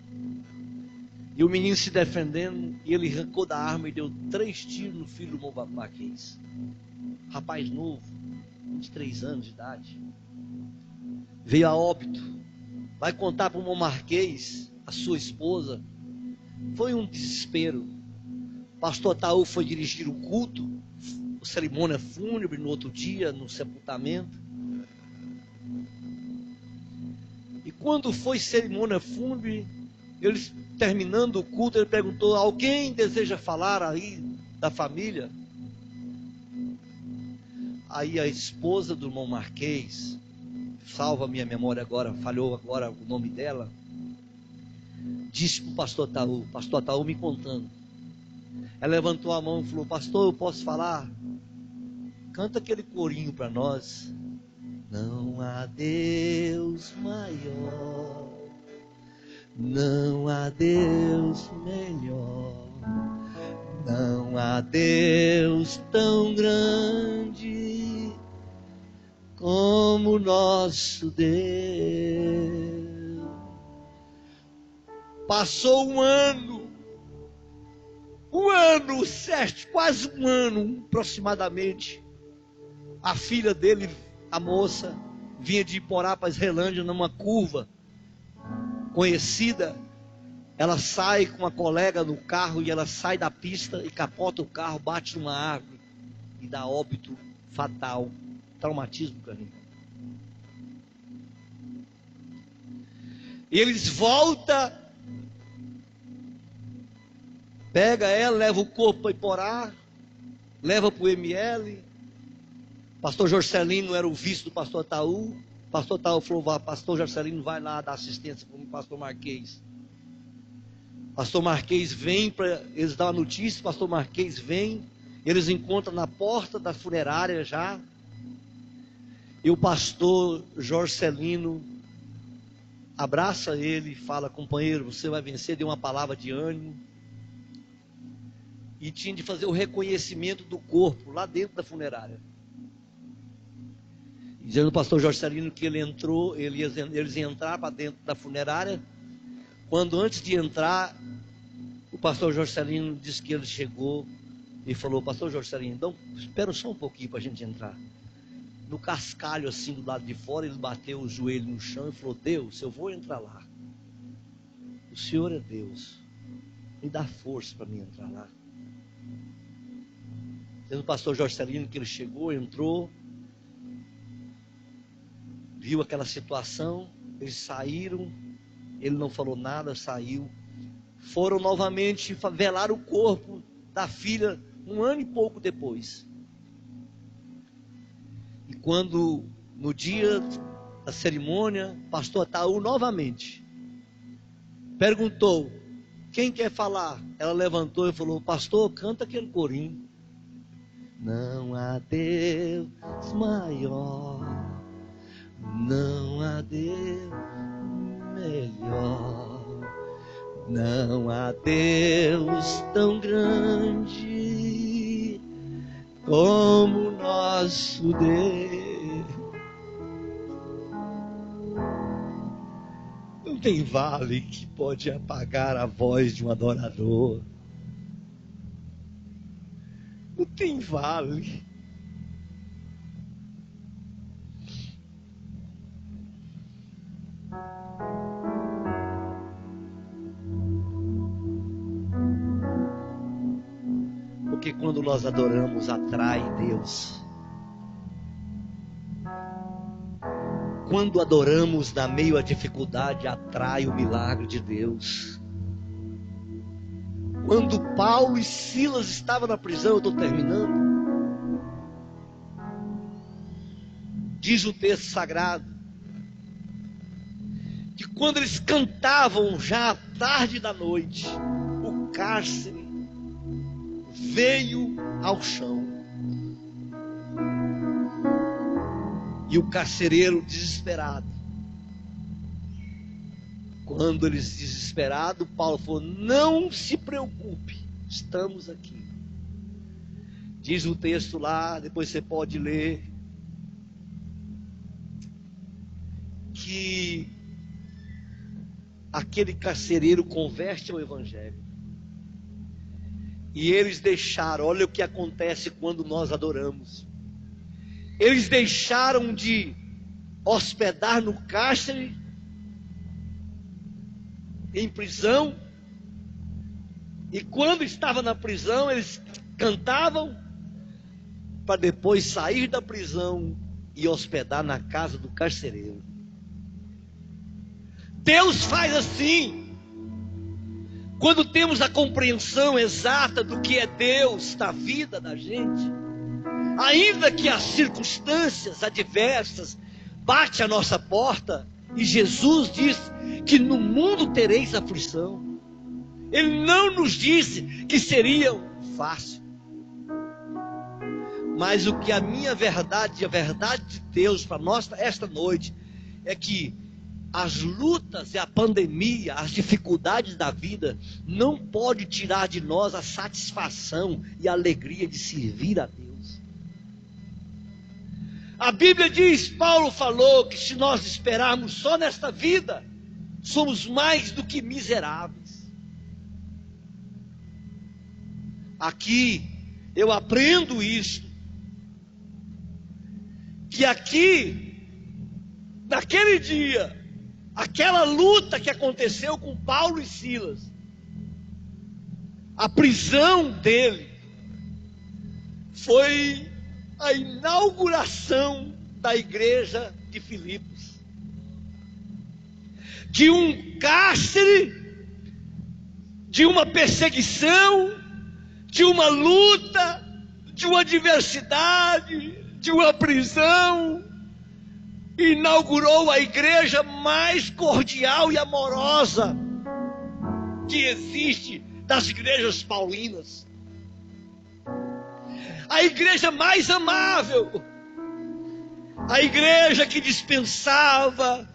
E o menino se defendendo, e ele arrancou da arma e deu 3 tiros no filho do Marquês. Rapaz novo, 23 anos de idade. Veio a óbito. Vai contar para o Marquês, a sua esposa. Foi um desespero. Pastor Ataú foi dirigir o culto, a cerimônia fúnebre no outro dia, no sepultamento. E quando foi cerimônia fúnebre, eles terminando o culto, ele perguntou: "Alguém deseja falar aí da família?" Aí a esposa do irmão Marquês, salva a minha memória agora, falhou agora o nome dela, disse para o pastor Ataú me contando. Ela levantou a mão e falou: "Pastor, eu posso falar? Canta aquele corinho para nós. Não há Deus maior, não há Deus melhor, não há Deus tão grande como o nosso Deus." Passou um ano, certo, quase um ano aproximadamente. A filha dele, a moça, vinha de Iporá para Israelândia numa curva conhecida. Ela sai com uma colega no carro e ela sai da pista e capota o carro, bate numa árvore e dá óbito fatal, traumatismo craniano. E eles voltam, pega ela, leva o corpo para Iporá, leva para o ML. Pastor Jorcelino era o vice do pastor Ataú. Pastor Ataú falou: "Pastor Jorcelino, vai lá dar assistência para o pastor Marquês." Pastor Marquês vem para eles dar a notícia. Pastor Marquês vem, eles encontram na porta da funerária já. E o pastor Jorcelino abraça ele e fala: "Companheiro, você vai vencer." Deu uma palavra de ânimo. E tinha de fazer o reconhecimento do corpo lá dentro da funerária. Dizendo o pastor Jorcelino que eles iam entrar para dentro da funerária. Quando antes de entrar, o pastor Jorcelino disse que ele chegou e falou: "Pastor Jorcelino, então espera só um pouquinho para a gente entrar." No cascalho assim do lado de fora, ele bateu o joelho no chão e falou: "Deus, eu vou entrar lá. O Senhor é Deus. Me dá força para mim entrar lá." Dizendo o pastor Jorcelino que ele chegou, entrou, viu aquela situação, eles saíram, ele não falou nada, saiu. Foram novamente velar o corpo da filha 1 ano e pouco depois. E quando, no dia da cerimônia, pastor Ataú novamente perguntou: "Quem quer falar?" Ela levantou e falou: "Pastor, canta aquele corinho. Não há Deus maior, não há Deus melhor, não há Deus tão grande como o nosso Deus." Não tem vale que pode apagar a voz de um adorador. Não tem vale. Porque quando nós adoramos, atrai Deus. quando adoramos na meio à dificuldade, atrai o milagre de Deus. Quando Paulo e Silas estavam na prisão, eu estou terminando. Diz o texto sagrado que quando eles cantavam já à tarde da noite, o cárcere veio ao chão. E o carcereiro desesperado. Quando eles desesperados, Paulo falou: não se preocupe, estamos aqui. Diz o texto lá, depois você pode ler, que aquele carcereiro converte ao evangelho. E eles deixaram, olha o que acontece quando nós adoramos. Eles deixaram de hospedar no cárcere, em prisão, e quando estava na prisão, eles cantavam, para depois sair da prisão e hospedar na casa do carcereiro. Deus faz assim. Quando temos a compreensão exata do que é Deus na vida da gente, ainda que as circunstâncias adversas batem a nossa porta, e Jesus diz que no mundo tereis aflição. Ele não nos disse que seria fácil. Mas o que a minha verdade, a verdade de Deus para nós esta noite, é que as lutas e a pandemia, as dificuldades da vida, não pode tirar de nós a satisfação e a alegria de servir a Deus. A Bíblia diz, Paulo falou, que se nós esperarmos só nesta vida, somos mais do que miseráveis. Aqui eu aprendo isso, que aqui, naquele dia, aquela luta que aconteceu com Paulo e Silas, a prisão dele foi a inauguração da igreja de Filipos. De um cárcere, de uma perseguição, de uma luta, de uma adversidade, de uma prisão, inaugurou a igreja mais cordial e amorosa que existe das igrejas paulinas. A igreja mais amável, a igreja que dispensava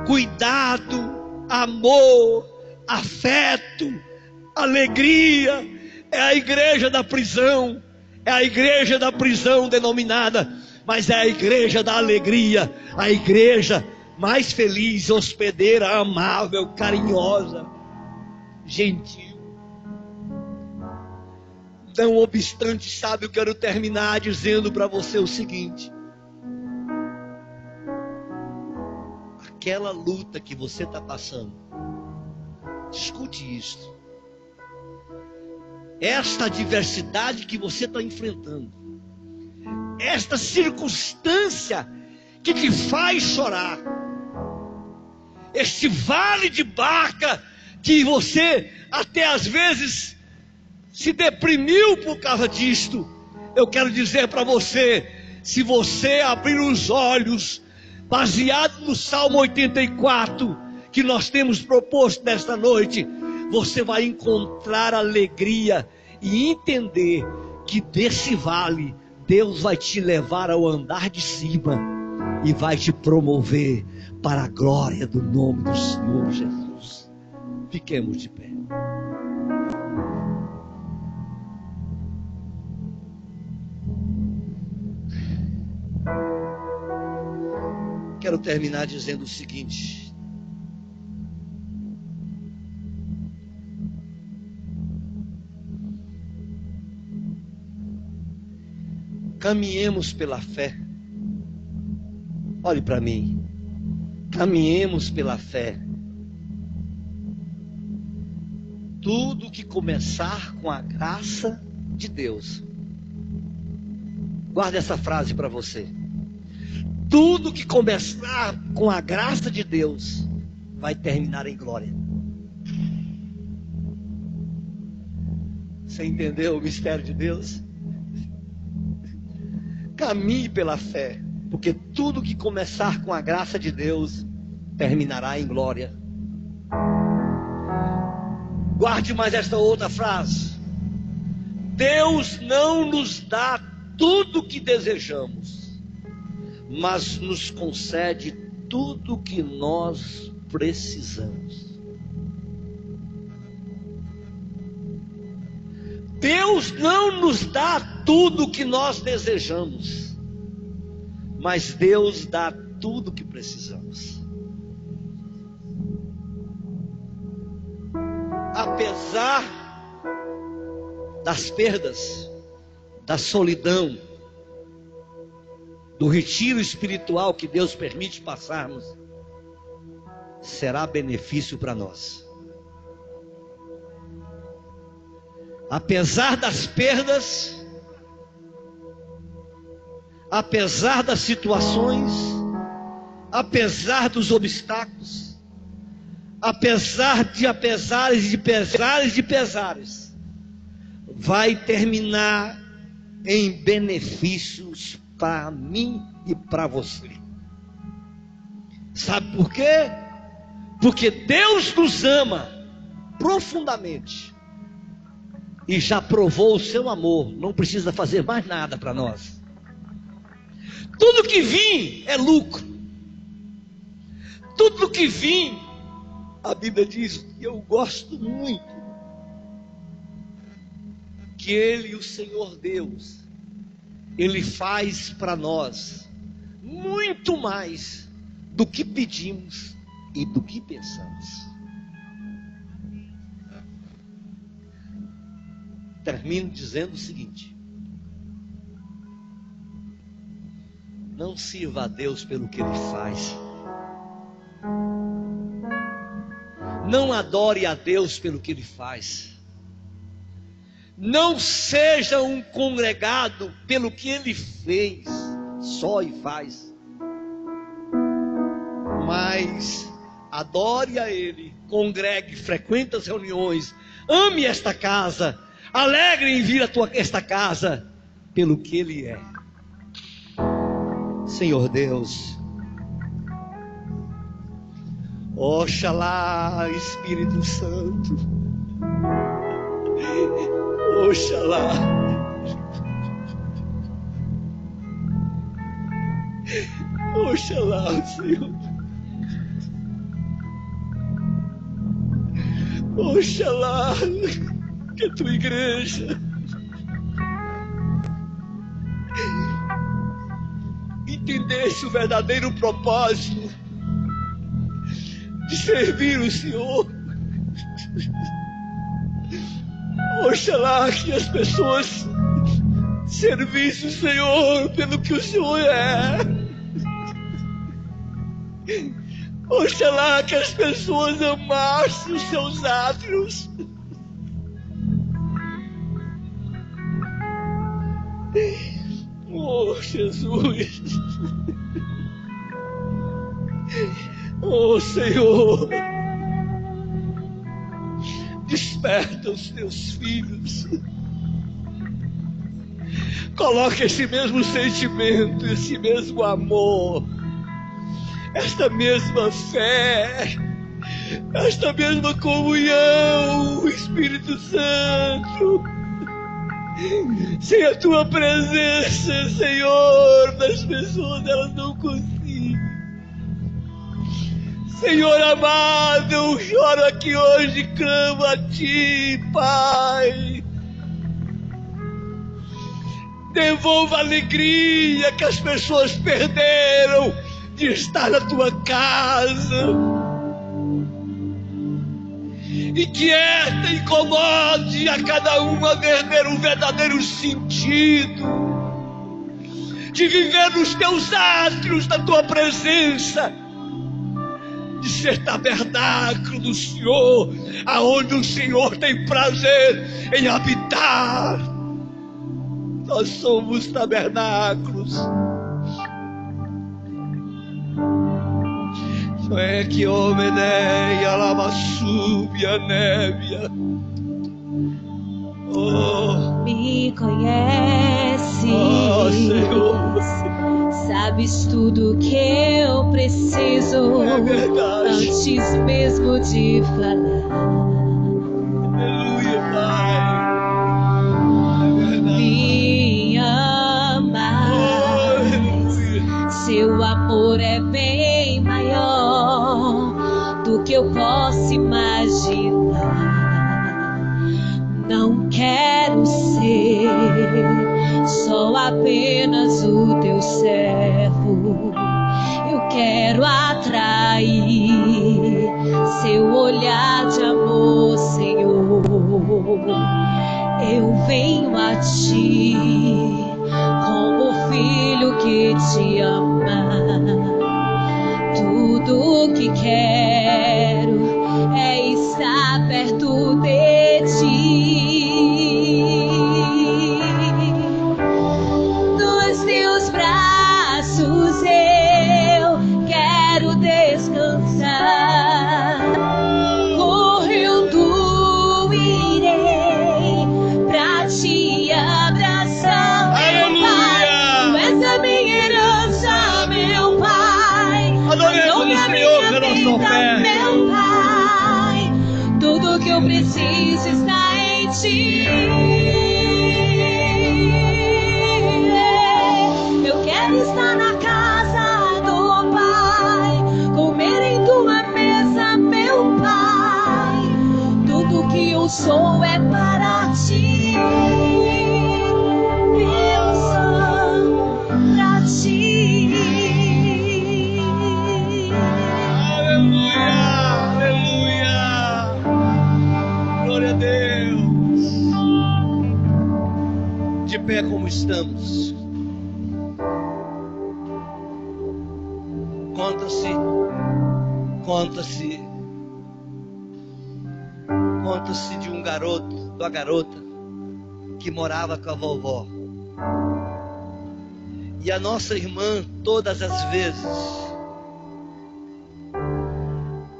cuidado, amor, afeto, alegria. É a igreja da prisão, é a igreja da prisão denominada, mas é a igreja da alegria, a igreja mais feliz, hospedeira, amável, carinhosa, gentil. Não obstante, sabe, eu quero terminar dizendo para você o seguinte: aquela luta que você está passando, escute isso, esta adversidade que você está enfrentando, esta circunstância que te faz chorar, este vale de Baca que você até às vezes se deprimiu por causa disto, eu quero dizer para você, se você abrir os olhos, baseado no Salmo 84, que nós temos proposto nesta noite, você vai encontrar alegria e entender que desse vale, Deus vai te levar ao andar de cima e vai te promover para a glória do nome do Senhor Jesus. Fiquemos de pé. Quero terminar dizendo o seguinte: caminhemos pela fé. Olhe para mim. Caminhemos pela fé. Tudo que começar com a graça de Deus. Guarde essa frase para você. Tudo que começar com a graça de Deus vai terminar em glória. Você entendeu o mistério de Deus? Caminhe pela fé, porque tudo que começar com a graça de Deus terminará em glória. Guarde mais esta outra frase: Deus não nos dá tudo o que desejamos, mas nos concede tudo o que nós precisamos. Deus não nos dá tudo o que nós desejamos, mas Deus dá tudo o que precisamos. Apesar das perdas, da solidão, do retiro espiritual que Deus permite passarmos, será benefício para nós. Apesar das perdas, apesar das situações, apesar dos obstáculos, apesar de apesares de pesares de pesares, vai terminar em benefícios para mim e para você. Sabe por quê? Porque Deus nos ama profundamente e já provou o seu amor, não precisa fazer mais nada para nós. Tudo que vir é lucro. Tudo que vir, a Bíblia diz, e eu gosto muito, que Ele, o Senhor Deus, Ele faz para nós muito mais do que pedimos e do que pensamos. Termino dizendo o seguinte: não sirva a Deus pelo que Ele faz. Não adore a Deus pelo que Ele faz. Não seja um congregado pelo que Ele fez, só e faz. Mas adore a Ele, congregue, frequente as reuniões, ame esta casa, alegre em vir a esta casa, pelo que Ele é. Senhor Deus, Oxalá, Espírito Santo, Oxalá, Oxalá, Senhor, Oxalá, que a tua igreja entendesse o verdadeiro propósito de servir o Senhor. Oxalá que as pessoas servissem o Senhor pelo que o Senhor é. Oxalá que as pessoas amassem os seus átrios. Oh, Jesus. Oh, Senhor. Desperta os teus filhos. Coloca esse mesmo sentimento, esse mesmo amor, esta mesma fé, esta mesma comunhão, Espírito Santo. Sem a tua presença, Senhor, das pessoas elas não conseguem. Senhor amado, eu choro aqui hoje e clamo a Ti, Pai. Devolva a alegria que as pessoas perderam de estar na Tua casa. E que esta incomode a cada um a perder um verdadeiro sentido de viver nos Teus átrios, da Tua presença, de ser tabernáculo do Senhor, aonde o Senhor tem prazer em habitar. Nós somos tabernáculos. É que omedeia lava subia nébia. Oh, me conheces, oh, Senhor, sabes tudo que eu preciso é verdade. antes mesmo de falar. Aleluia, Pai. É verdade. Me Oh, amas, aleluia. seu amor é bem maior do que eu posso imaginar. Não quero ser só apenas o teu servo. Eu quero atrair seu olhar de amor, Senhor. Eu venho a ti como filho que te ama. Tudo que quero é estar perto de ti. Nos teus braços eu quero descansar. Correndo irei pra te abraçar, meu Pai. Tu és a minha herança, meu Pai. Adoremos o Senhor pela sua fé. Meu Pai, tudo que eu preciso está em ti. Eu quero estar na casa do Pai, comer em tua mesa, meu Pai. Tudo que eu sou é para ti. Eu sou para ti. Aleluia, aleluia. Glória a Deus. De pé como estamos. Conta-se de um garoto, de uma garota que morava com a vovó. E a nossa irmã, todas as vezes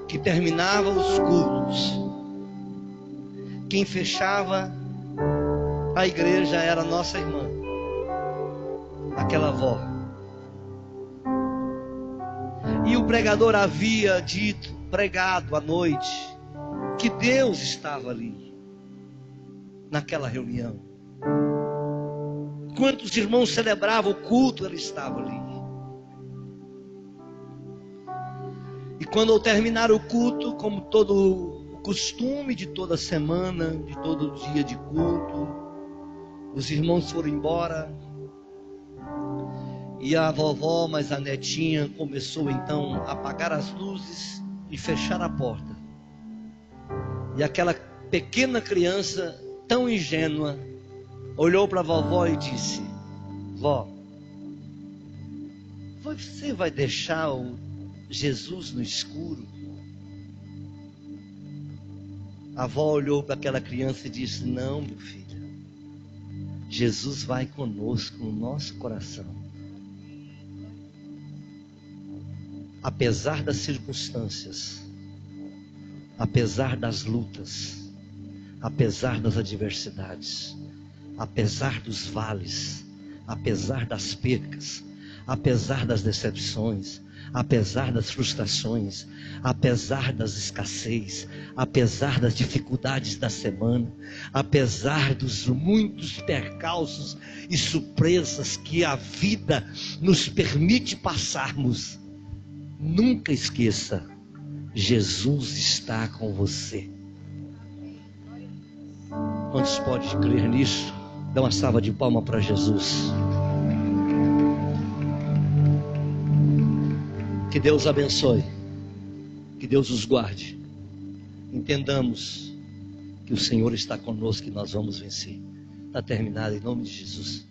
que terminava os cultos, quem fechava a igreja era a nossa irmã, aquela avó. E o pregador havia pregado à noite, que Deus estava ali, naquela reunião. Quantos irmãos celebravam o culto, ele estava ali. E quando eu terminar o culto, como todo o costume de toda semana, de todo dia de culto, os irmãos foram embora. E a vovó, mas a netinha, começou então a apagar as luzes e fechar a porta. E aquela pequena criança, tão ingênua, olhou para a vovó e disse: vó, você vai deixar o Jesus no escuro? A avó olhou para aquela criança e disse: não, meu filho, Jesus vai conosco no nosso coração. Apesar das circunstâncias, apesar das lutas, apesar das adversidades, apesar dos vales, apesar das percas, apesar das decepções, apesar das frustrações, apesar das escassez, apesar das dificuldades da semana, apesar dos muitos percalços e surpresas que a vida nos permite passarmos, nunca esqueça, Jesus está com você. Quantos podem crer nisso? Dá uma salva de palmas para Jesus. Que Deus abençoe. Que Deus os guarde. Entendamos que o Senhor está conosco e nós vamos vencer. Está terminado em nome de Jesus.